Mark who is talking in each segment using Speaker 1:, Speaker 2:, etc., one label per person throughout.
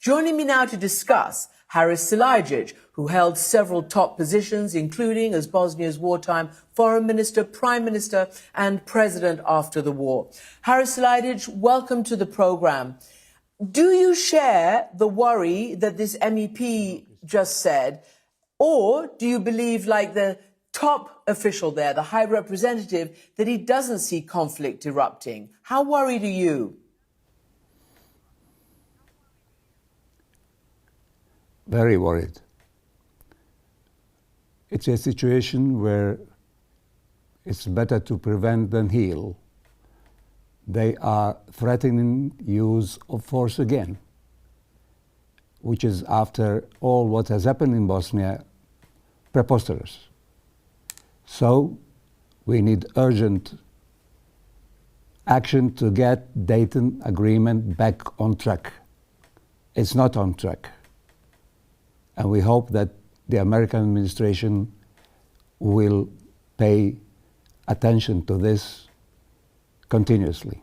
Speaker 1: Joining me now to discuss, Harisa Silajdžića, who held several top positions, including as Bosnia's wartime foreign minister, prime minister, and president after the war. Harisa Silajdžića, welcome to the program. Do you share the worry that this MEP just said, or do you believe, like the top official there, the High Representative, that he doesn't see conflict erupting? How worried are you?
Speaker 2: Very worried. It's a situation where it's better to prevent than heal. They are threatening use of force again, which is, after all what has happened in Bosnia, preposterous. So we need urgent action to get Dayton Agreement back on track. It's not on track. And we hope that the American administration will pay attention to this continuously.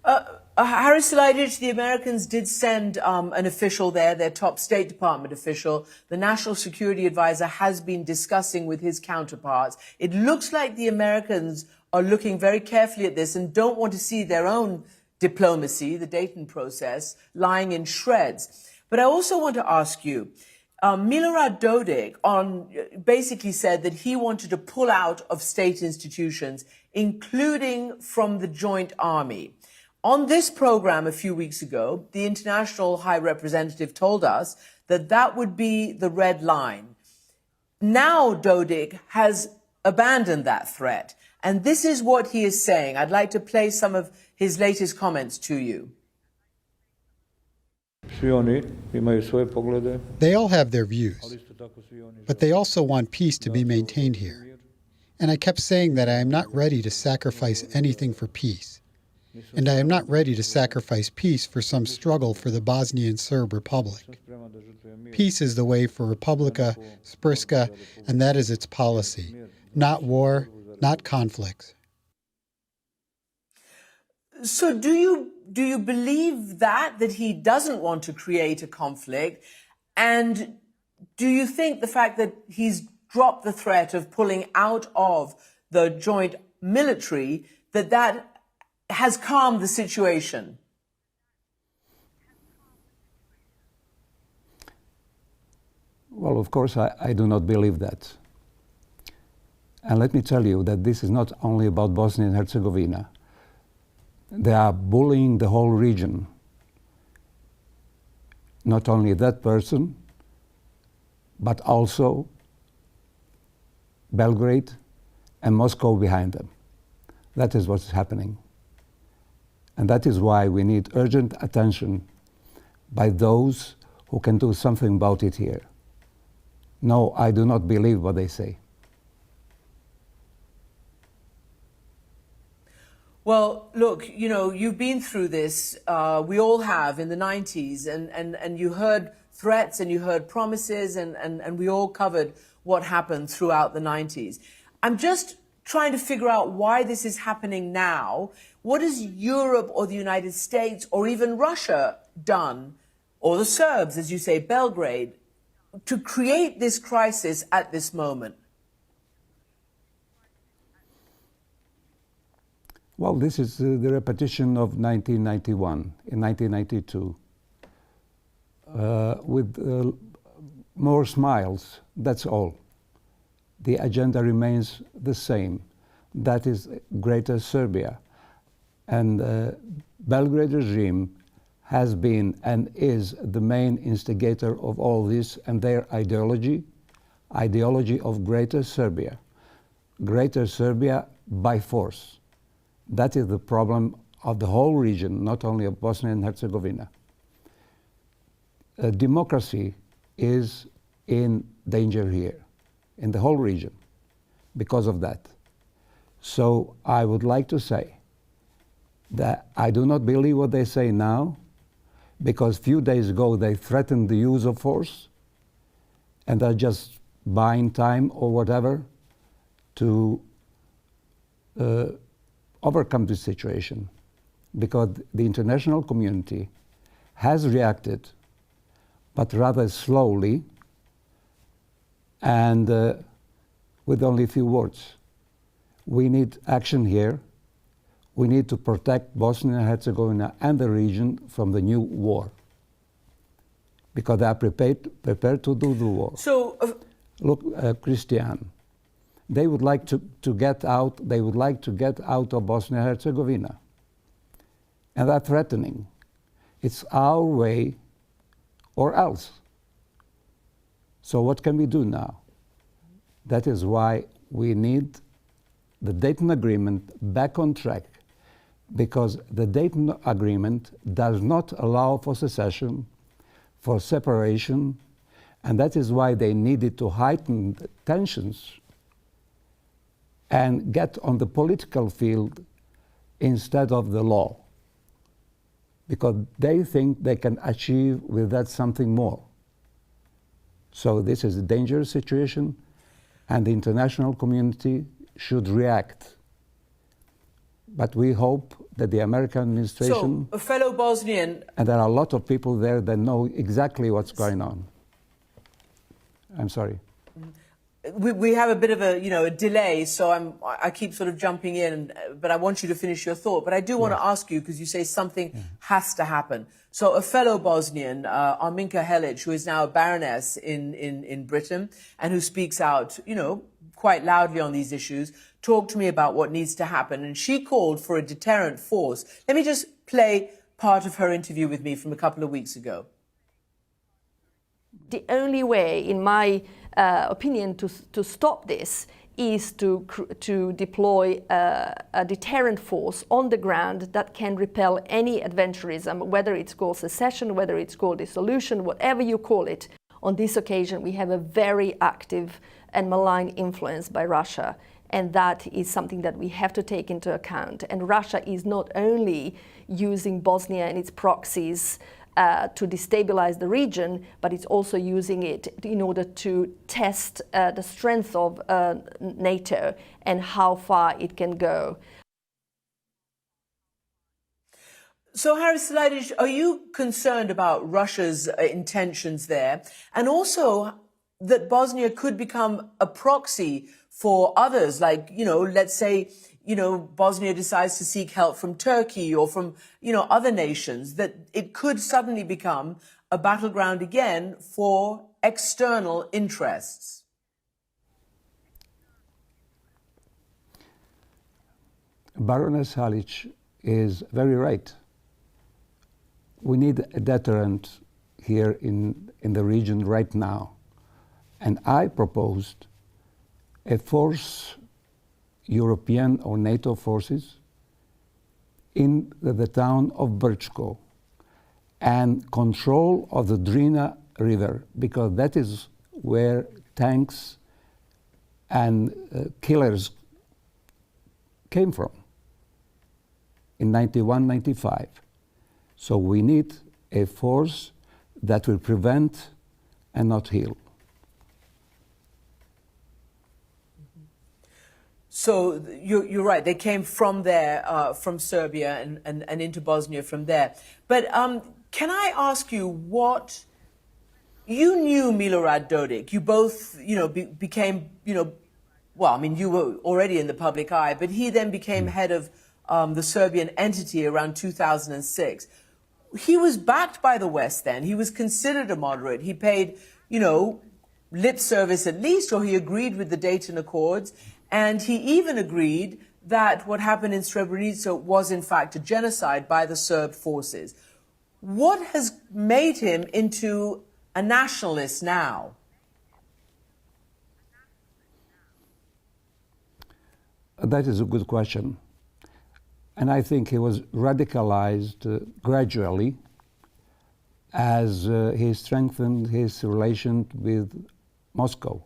Speaker 1: Harisa Silajdžića, the Americans did send an official there, their top State Department official. The National Security Advisor has been discussing with his counterparts. It looks like the Americans are looking very carefully at this and don't want to see their own diplomacy, the Dayton process, lying in shreds. But I also want to ask you, Milorad Dodik basically said that he wanted to pull out of state institutions, including from the Joint Army. On this program a few weeks ago, the International High Representative told us that that would be the red line. Now Dodik has abandoned that threat, and this is what he is saying. I'd like to play some of his latest comments to you.
Speaker 3: They all have their views, but they also want peace to be maintained here. And I kept saying that I am not ready to sacrifice anything for peace. And I am not ready to sacrifice peace for some struggle for the Bosnian Serb Republic. Peace is the way for Republika Srpska, and that is its policy. Not war, not conflicts.
Speaker 1: So do you believe that he doesn't want to create a conflict? And do you think the fact that he's dropped the threat of pulling out of the joint military, that has calmed the situation?
Speaker 2: Well, of course, I do not believe that. And let me tell you that this is not only about Bosnia and Herzegovina. They are bullying the whole region. Not only that person, but also Belgrade and Moscow behind them. That is what's happening. And that is why we need urgent attention by those who can do something about it here. No, I do not believe what they say.
Speaker 1: Well, look, you know, you've been through this, we all have, in the 90s, and you heard threats and you heard promises, and we all covered what happened throughout the 90s. I'm just trying to figure out why this is happening now. What has Europe or the United States or even Russia done, or the Serbs, as you say, Belgrade, to create this crisis at this moment?
Speaker 2: Well, this is the repetition of 1991, in 1992, with more smiles, that's all. The agenda remains the same. That is Greater Serbia. And Belgrade regime has been and is the main instigator of all this, and their ideology of Greater Serbia by force. That is the problem of the whole region, not only of Bosnia and Herzegovina. Democracy is in danger here, in the whole region, because of that. So I would like to say that I do not believe what they say now, because a few days ago they threatened the use of force, and are just buying time or whatever to overcome this situation. because the international community has reacted, but rather slowly and with only a few words. We need action here. We need to protect Bosnia and Herzegovina and the region from the new war, because they are prepared to do the war.
Speaker 1: So,
Speaker 2: Look, Christian, they would like to get out. They would like to get out of Bosnia and Herzegovina, and they're threatening. It's our way or else. So what can we do now? That is why we need the Dayton Agreement back on track, because the Dayton Agreement does not allow for secession, for separation, and that is why they needed to heighten the tensions and get on the political field instead of the law, because they think they can achieve with that something more. So this is a dangerous situation, and the international community should react. But we hope that the American administration...
Speaker 1: So, a fellow Bosnian...
Speaker 2: And there are a lot of people there that know exactly what's going on. I'm sorry.
Speaker 1: We have a bit of a delay, so I keep sort of jumping in, but I want you to finish your thought. But I do want to ask you, because you say something has to happen. So a fellow Bosnian, Arminka Helic, who is now a baroness in Britain and who speaks out, quite loudly on these issues, talked to me about what needs to happen. And she called for a deterrent force. Let me just play part of her interview with me from a couple of weeks ago.
Speaker 4: The only way, in my opinion, to stop this is to deploy a deterrent force on the ground that can repel any adventurism, whether it's called secession, whether it's called dissolution, whatever you call it. On this occasion, we have a very active and malign influence by Russia, and that is something that we have to take into account. And Russia is not only using Bosnia and its proxies to destabilize the region, but it's also using it in order to test the strength of NATO and how far it can go.
Speaker 1: So, Harris Silajdžić, are you concerned about Russia's intentions there, and also that Bosnia could become a proxy for others, like, let's say, Bosnia decides to seek help from Turkey or from, other nations, that it could suddenly become a battleground again for external interests?
Speaker 2: Baroness Halic is very right. We need a deterrent here in the region right now. And I proposed a force, European or NATO forces, in the town of Brčko and control of the Drina River, because that is where tanks and killers came from in 91, 95. So we need a force that will prevent and not heal.
Speaker 1: So you're right. They came from there, from Serbia and into Bosnia from there. But can I ask you what you knew Milorad Dodik? You both, became, well, I mean, you were already in the public eye, but he then became head of the Serbian entity around 2006. He was backed by the West then. He was considered a moderate. He paid, lip service at least, or he agreed with the Dayton Accords. And he even agreed that what happened in Srebrenica was in fact a genocide by the Serb forces. What has made him into a nationalist now?
Speaker 2: That is a good question. And I think he was radicalized gradually as he strengthened his relation with Moscow.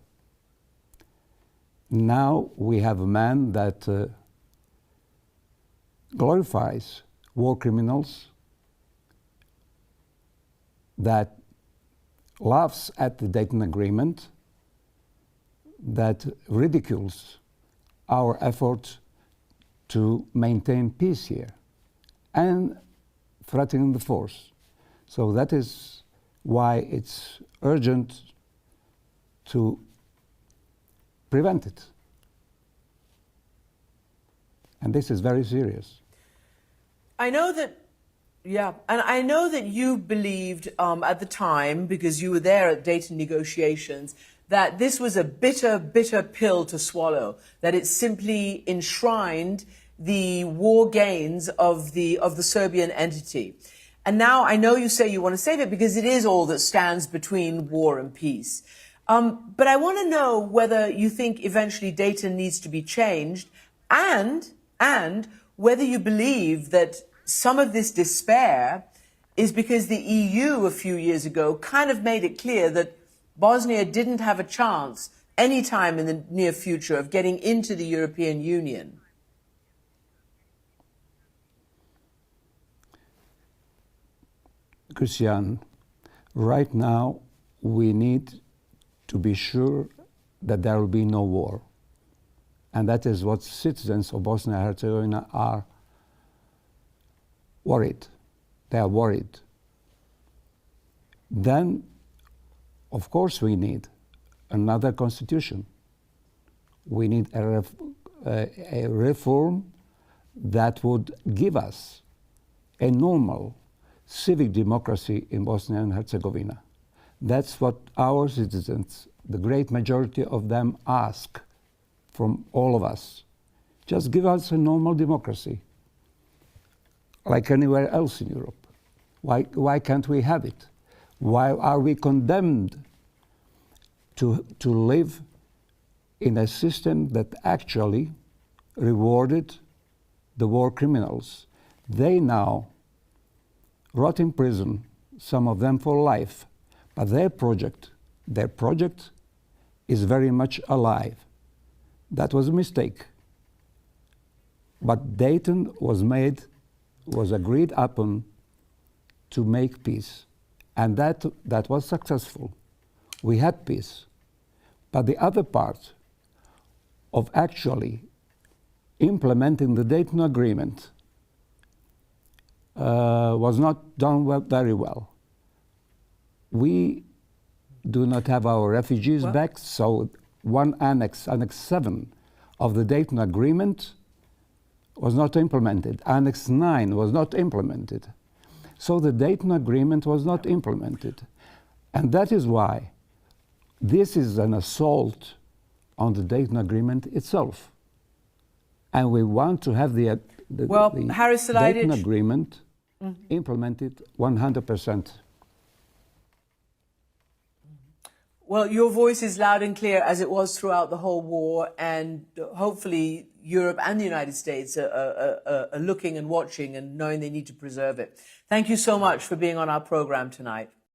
Speaker 2: Now we have a man that glorifies war criminals, that laughs at the Dayton Agreement, that ridicules our efforts to maintain peace here. and threatening the force. So that is why it's urgent to prevent it. And this is very serious.
Speaker 1: I know that, yeah, and I know that you believed at the time, because you were there at Dayton negotiations, that this was a bitter, bitter pill to swallow, that it simply enshrined the war gains of the Serbian entity. And now I know you say you want to save it because it is all that stands between war and peace. But I want to know whether you think eventually Dayton needs to be changed, and whether you believe that some of this despair is because the EU a few years ago kind of made it clear that Bosnia didn't have a chance any time in the near future of getting into the European Union.
Speaker 2: Christian, right now we need to be sure that there will be no war. And that is what citizens of Bosnia and Herzegovina are worried. They are worried. Then, of course, we need another constitution. We need a reform that would give us a normal civic democracy in Bosnia and Herzegovina. That's what our citizens, the great majority of them, ask from all of us. Just give us a normal democracy, like anywhere else in Europe. Why can't we have it? Why are we condemned to live in a system that actually rewarded the war criminals? They now rot in prison, some of them for life, but their project is very much alive. That was a mistake. But Dayton was agreed upon to make peace. And that was successful. We had peace. But the other part of actually implementing the Dayton Agreement was not done very well. We do not have our refugees back, so one Annex 7 of the Dayton Agreement was not implemented. Annex 9 was not implemented. So the Dayton Agreement was not implemented. And that is why this is an assault on the Dayton Agreement itself. And we want to have the Dayton Agreement implemented 100%.
Speaker 1: Well, your voice is loud and clear, as it was throughout the whole war, and hopefully Europe and the United States are looking and watching and knowing they need to preserve it. Thank you so much for being on our program tonight.